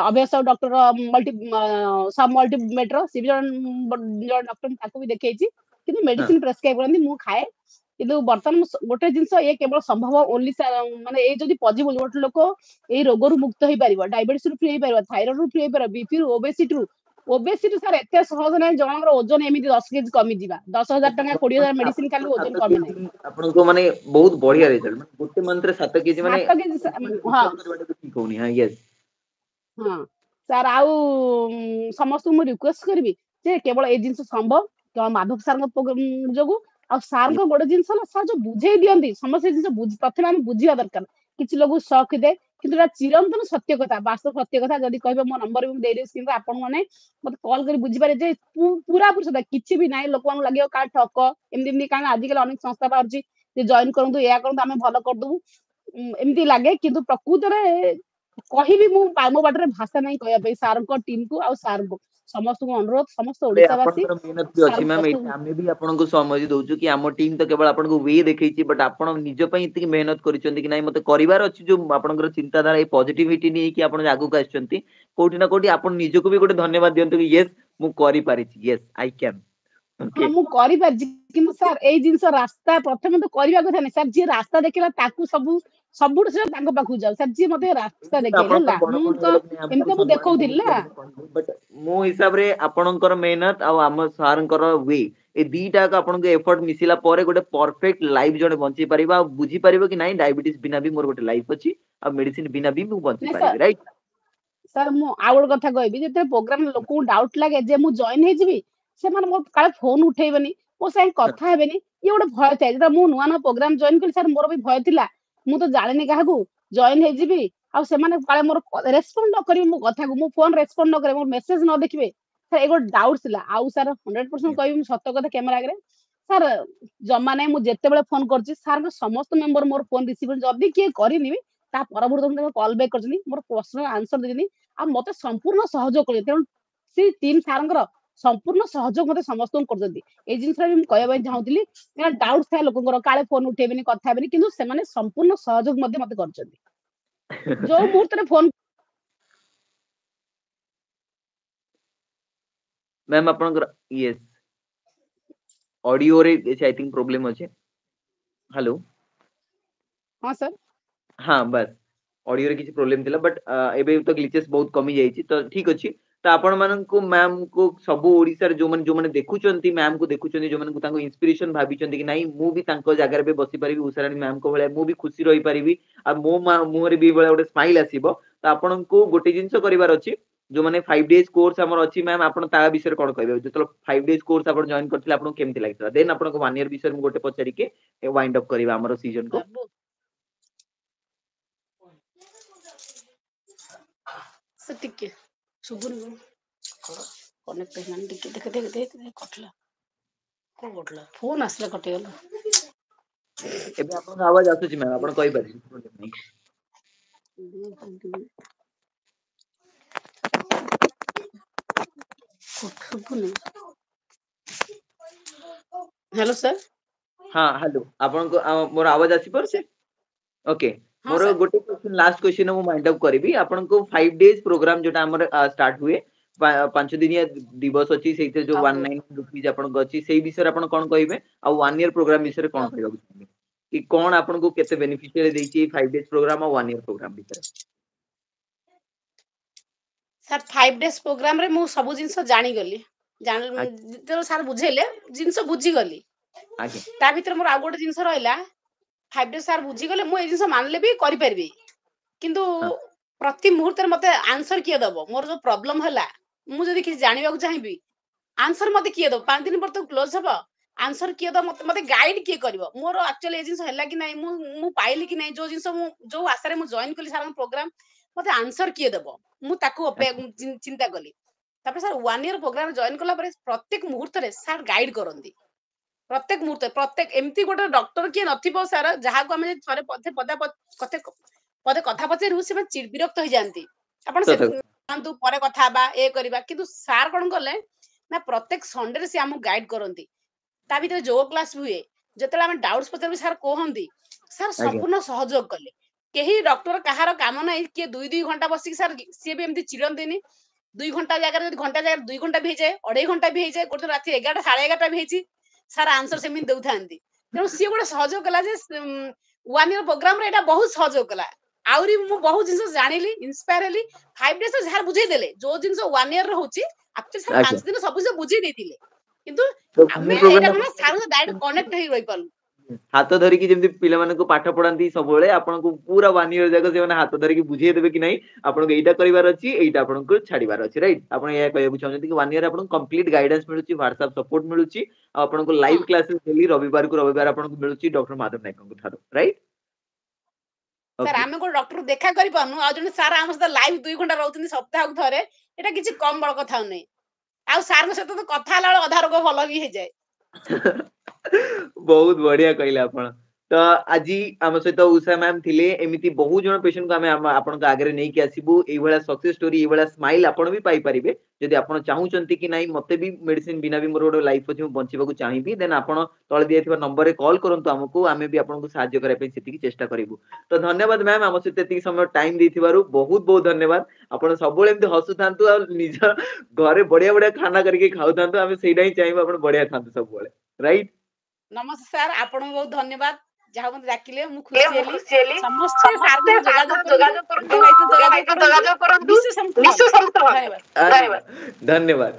ଅଭୟ ସାହୁ ଡକ୍ଟର ସବ୍ ମଲ୍ଟି ମେଟ୍ର, ସେ ବି ଜଣେ ଡକ୍ଟର, ତାକୁ ବି ଦେଖେଇଛି, କିନ୍ତୁ ହଁ ମେଡିସିନ ପ୍ରେସକ୍ରାଇବ କରନ୍ତି, ମୁଁ ଖାଏ। କିନ୍ତୁ ବର୍ତ୍ତମାନ ଗୋଟେ ଜିନିଷ ଏ କେବଳ ସମ୍ଭବ ଓନ୍ଲି ମାନେ ଏଇ ଯଦି ପଜିବଲ ଗୋଟେ ଲୋକ ଏଇ ରୋଗରୁ ମୁକ୍ତ ହେଇପାରିବ, ଡାଇବେଟିସ ରୁ ଫ୍ରି ହେଇପାରିବ, ଥାଇରଏଡ ରୁ ଫ୍ରି ହେଇପାରିବ, ବିପି ରୁ, ଓବେସିଟି ସାର୍ ଏତେ ସହଜ ନାହିଁ, ଜଣଙ୍କର ଓଜନ ଏମିତି 10 କେଜି କମିଯିବା, 10,000 ଟଙ୍କା 20,000 ମେଡିସିନ ଖାଲି ଓଜନ 7 କମେ ନାହିଁ। କେଜି ଆପଣଙ୍କୁ ମାନେ ବହୁତ ବଢିଆ ରେଜଲ୍ଟ, ମାନେ ଗୋଟେ ମନ୍ଥ ରେ 7 କେଜି, ମାନେ 7 କେଜି ହଁ ବିଶ୍ୱାସ କରିବାଟା ବି ଠିକ ହଉନି। ହଁ, ୟେସ୍। ହଁ ସାର୍, ଆଉ ସମସ୍ତଙ୍କୁ ମୁଁ ରିକ୍ୱେଷ୍ଟ କରିବି ଯେ କେବଳ ଏଇ ଜିନିଷ ସମ୍ଭବ କେବଳ ମାଧବ ସାର୍ଙ୍କ ଯୋଗୁ। ଆଉ ସାର୍ଙ୍କ ଗୋଟେ ଜିନିଷ ହେଲା, ସାର୍ ଯୋଉ ବୁଝେଇ ଦିଅନ୍ତି, ସମସ୍ତେ ଜିନିଷ ପ୍ରଥମେ ଆମେ ବୁଝିବା ଦରକାର। କିଛି ଲୋକ ସକ୍ ଦେ, କିନ୍ତୁ ଏଟା ଚିରନ୍ତନ ସତ୍ୟ କଥା, ବାସ୍ତବ ସତ୍ୟ କଥା। ଯଦି କହିବେ ମୋ ନମ୍ବର ବି ମୁଁ ଦେଇଦେବି, କିନ୍ତୁ ଆପଣ ମାନେ ମତେ କଲ୍ କରି ବୁଝିପାରିବେ ଯେ ପୁରାପୁରି ସତ, କିଛି ବି ନାହିଁ। ଲୋକମାନଙ୍କୁ ଲାଗିବ କାହା ଠକ, ଏମିତି କାରଣ ଆଜିକାଲି ଅନେକ ସଂସ୍ଥା ବାହାରୁଛି ଯେ ଜଏନ କରନ୍ତୁ, ଏୟା କରନ୍ତୁ, ଆମେ ଭଲ କରିଦବୁ, ଏମିତି ଲାଗେ। କିନ୍ତୁ ପ୍ରକୃତରେ କହିବି, ମୁଁ ମୋ ବାଟରେ ଭାଷା ନାହିଁ କହିବା ପାଇଁ ସାର୍ଙ୍କ ଟିମ୍ କୁ ଆଉ ସାର୍ଙ୍କୁ ସମସ୍ତଙ୍କୁ ଅନୁରୋଧ, ସମସ୍ତ ଓଡିଶାବାସୀ ଆପଣଙ୍କର ମେହନତ ବି ଅଛି ସାର୍ଙ୍କ ମ୍ୟାମ, ପଛକୁ। ଏଇଠି ଆମେ ବି ଆପଣଙ୍କୁ ସମୟ ଦଉଛୁ କି ଆମ ଟିମ୍ ତ କେବଳ ଆପଣଙ୍କୁ ୱେ ଦେଖେଇଛି, ବଟ୍ ଆପଣ ନିଜ ପାଇଁ ଏତିକି ମେହନତ କରିଛନ୍ତି କି ନାଇଁ ମତେ କରିବାର ଅଛି, ଯୋଉ ଆପଣଙ୍କର ଚିନ୍ତାଧାରା, ଏଇ ପଜିଟିଭିଟି ନେଇକି ଆପଣ ଆଗକୁ ଆସିଛନ୍ତି, କୋଉଠି ନା କୋଉଠି ଆପଣ ନିଜକୁ ବି ଗୋଟେ ଧନ୍ୟବାଦ ଦିଅନ୍ତୁ କି ୟେସ୍ ମୁଁ କରିପାରିଛି, ୟେସ୍ ଆଇ କ୍ୟାନ୍। ହଁ ଓକେ। ମୁଁ କରିପାରିଛି, କିନ୍ତୁ ସାର୍ ଏଇ ଜିନିଷ ରାସ୍ତା ପ୍ରଥମେ ତ କରିବା କଥା ନାହିଁ ସାର୍। ଯିଏ ରାସ୍ତା ଦେଖେଇଲା ତାକୁ ସବୁଠୁ ସେ ତାଙ୍କ ପାଖକୁ ଯାଉ ସାର୍, ଯିଏ ମତେ ରାସ୍ତା ଏଇଟା ତ ଦେଖେଇଲେ ହେଲା। ଆପଣଙ୍କର ବଡ ମୁଁ ଗୁଣ ତ ହେଇଗଲା କି ନାଇଁ ଆମକୁ ଏମିତି ମୁଁ ସମ୍ମାନ ଦେଖଉଥିଲି ଦେଇକି ନା। ଆପଣ କହିଲେ, ବଟ୍ ମୋ ହିସାବରେ ଆପଣଙ୍କର ମେହନତ ଆଉ ଆମ ସାର୍ଙ୍କର ୱେ, ଏ ଦିଟା ଆପଣଙ୍କୁ ଏଫର୍ଟ ମିଶିଲା ପରେ ଗୋଟେ ପରଫେକ୍ଟ ଲାଇଫ ଜଣେ ବଞ୍ଚେଇ ପାରିବ, ଆଉ ବୁଝିପାରିବ କି ନାଇଁ ଡାଇବେଟିସ୍ ବିନା ବି ମୋର ଗୋଟେ ଲାଇଫ ଅଛି, ଆଉ ମେଡିସିନ ବିନା ବି ମୁଁ ବଞ୍ଚି ନାଇଁ ସାର୍, ପାରିବି, ରାଇଟ୍? ସାର୍ ମୁଁ ଆଉ ଗୋଟେ କଥା କହିବି, ଯେତେବେଳେ ପ୍ରୋଗ୍ରାମ ଲୋକଙ୍କୁ ଡାଉଟ ଲାଗେ ଯେ ମୁଁ ଜଏନ ହେଇଯିବି, ସେମାନେ ମୋ କାଳେ ଫୋନ ଉଠେଇବେନି, ମୋ ସାଙ୍ଗେ କଥା ହେବେନି, ଇଏ ଗୋଟେ ଭୟ ଥାଏ। ଯେତେବେଳେ ମୁଁ ନୂଆ ନୂଆ ପ୍ରୋଗ୍ରାମ ଜଏନ କଲି ସାର୍, ମୋର ବି ଭୟ ଥିଲା, ମୁଁ ତ ଜାଣିନି କାହାକୁ, ଜଏନ ହେଇଯିବି, ଆଉ ସେମାନେ କାଳେ ମୋର ରେସ୍ପଣ୍ଡ ନ କରିବେ ମୋ କଥାକୁ, ମୋ ଫୋନ ରେସ୍ପଣ୍ଡ ନ କରିବେ, ମୋ ମେସେଜ ନ ଦେଖିବେ, ସାର୍ ଏ ଗୋଟେ ଡାଉଟ ଥିଲା। ଆଉ ସାର୍ 100% କହିବି, ମୁଁ ସତ କଥା କ୍ୟାମେରା ଆଗରେ, सर जमा नहीं मुझे जेते बेले फोन करछि सर के समस्त मेंबर मोर फोन रिसीव जदी किए करिनी ता परवर्ती हम कॉल बैक करछनी मोर क्वेश्चन आंसर देनी आ मते संपूर्ण सहयोग करे तेणु से टीम सारंगर संपूर्ण सहयोग मते समस्त करजंती ए जिंस भी हम कहबा चाहूतली ना डाउट था लोकंगर काले फोन उठेबेनी कथा हेबेनी किंतु से माने संपूर्ण सहयोग मते करजंती जो मुहूर्त रे फोन मैम आपन यस ऑडियो रे आई थिंक प्रॉब्लम अछि हेलो हां सर हाँ बस ऑडियो रे किसी प्रॉब्लम थिला बट एबे तो ग्लिचेस बहुत कमी जाईची तो ठीक अछि तो आपण माननकु मैम को सब ओडिसा रे जो माने देखुचंती मैम को देखुचंती जो माने तांको इंस्पिरेशन भाबिचंती कि नाही मु भी तांको जागा रे बसी परिबी उषाराणी मैम को भले मु भी खुशी रही परिबी आ मो मुह रे भी बळे गोटे स्माइल आसीबो तो आपनको गोटे जिंस करिवार अछि जो माने 5 डेज कोर्स हमर अछि मैम आपण ता विषय कोन कहबे जतलो 5 डेज कोर्स आपण जॉइन करथिले आपण केमति लागितला देन आपण 1 ईयर विषय मु गोटे पचारि के वाइंड अप करिबा हमर सीजन को बाबू से टिके सुबुन कनेक्ट हेलान टिके देख देख देख कटला कोन कटला फोन आसला कटि गला एबे आपण आवाज आसुची मैम आपण कहि पारि हेलो सर हाँ हेलो आपण को मोर आवाज आसी परछे ओके हाँ मोर सर गोटे क्वेश्चन लास्ट क्वेश्चन मु माइंड अप करबी आपण को 5 डेज प्रोग्राम जोटा हमर स्टार्ट हुए 5 दिनिया दिवस अछि सेते जो अब 19 रुपीस आपण को अछि सेही विषय आपण कोन कहिबे आ 1 ईयर प्रोग्राम विषय कोन कहबा चाहबे कि कोन आपण को केते बेनिफिशियल देछि 5 डेज प्रोग्राम और 1 ईयर प्रोग्राम विषय सर 5 डेज प्रोग्राम रे मु सब जिंस जानि गली जान जो सर बुझेले जिंस बुझी गली आगे ता भीतर मोर आ गोटे जिंस रहला 5 डेज सर बुझी गले मु ए जिंस मानले भी करि परबी किंतु हाँ प्रति मुहूर्त मते आंसर किए दबो मोर जो प्रॉब्लम हला मु जदी कि जानिबा को चाहबी आंसर मते किए दो 5 दिन पर तो क्लोज हबो आंसर किए दो मते गाइड किए करबो मोर एक्चुअली ए जिंस हला कि नाही मु पाइली कि नाही जो जिंस मु जो आशा रे मु जॉइन कली सर प्रोग्राम मते आंसर किए दबो मु ताको चिंता कली तापर सर 1 ईयर प्रोग्राम जॉइन कला पर प्रत्येक मुहूर्त रे सर गाइड करंती प्रत्येक मुहूर्त प्रत्येक एमती गोटे डॉक्टर किए नथिबो सर जहा को हम थरे पदे पदे कथा पचारू से विरक्त हो जाती आपण से सत जानतु परे कथा बा ए करबा किंतु सार कोन करले ना प्रत्येक संडे रे से हमु गाइड करंती ता भीतर जो क्लास हुए जतले हम डाउट्स पचारू सर कोहंती सर आगे संपूर्ण सहयोग कले केही डॉक्टर कहार काम नाही के 2 घंटा बसी सर सी भी एमती चिरंतीनी 2 घंटा जगह घंटा जगह 2 घंटा भी जाए 2.5 घंटा भी जाए गोटे राति 11 11:30 भी हेची सर आंसर सेमी दउथांती तेणु सी गोटे सहयोग कला जे 1 ईयर प्रोग्राम रे एटा बहुत सहयोग कला आउरी मु बहुत जिंस जानिली इंस्पायर हेली 5 डेज सर बुझेई देले जो जिंस 1 ईयर रे होची एक्चुअली सर आगे 5 दिन सब से बुझेई देतिले किंतु तो आमे एटा प्रोग्राम कोन सर से डायरेक्ट कनेक्ट हेई रही पालु हाथ धरिकी जेमती पिला मानकु पाठ पढांती सबले आपनको पूरा 1 ईयर जाक से माने हाथ धरिकी बुझिए देबे कि नहीं आपनको एटा करिवार अछि एटा आपनको छाड़ीवार अछि राइट आपण या कहबु चाहते कि 1 ईयर आपनको कंप्लीट गाइडेंस मिलुची व्हाट्सएप सपोर्ट मिलुची आपनको हां लाइव क्लासेस डेली रविवार को रविवार आपनको मिलुची डॉक्टर माधव नायक को थारो राइट सर ओके आमे को डॉक्टर देखा करि पानु आ जने सर हम से लाइव 2 घंटा रहउतनी सप्ताह को थरे एटा किछि कम बड़ कथा नै आ सर को सहित तो कथा हला अधा रोग भलो भी हे जाय बहुत बढ़िया कहले आपण तो आजी आम सहित उषा मैम थिले एमिति बहुत जण पेशेंट को आम आपन आगे नहीं कि आसीबू एई भला सक्सेस स्टोरी एई भला स्माइल आपण भी पाई परिबे जदि आपण चाहूचंती कि नाही मते भी मेडिसिन बिना भी मोर लाइफ अछि बंचिबा को चाहिबी देन आपण तळे दियथिबा नंबर रे कॉल करंतु हमकु आमे भी आपन को सहाय्य करे पे सेति चेष्टा करिवु तो धन्यवाद मैम आम सहित एति समय टाइम देथिबारु बहुत बहुत धन्यवाद आपण सबले एमति हसुथांतु आ निज घरे बढ़िया बढ़िया खाना करके खाउथांतु आमे सेइडा ही चाहिबा आपण बढ़िया खांतु सबले राइट नमस्ते सर आपण बहुत धन्यवाद जहा मते डाकिले मु ए खुशी मु हेली खुशी हेली समस्त सार समस्ते को सार जोगाजोग करंतु जोगाजोग करंतु उदय भाई को उदय भाई जोगाजोग को करंतु जोगाजोग करंतु विश्व समस्त विश्व समस्त धन्यवाद धन्यवाद धन्यवाद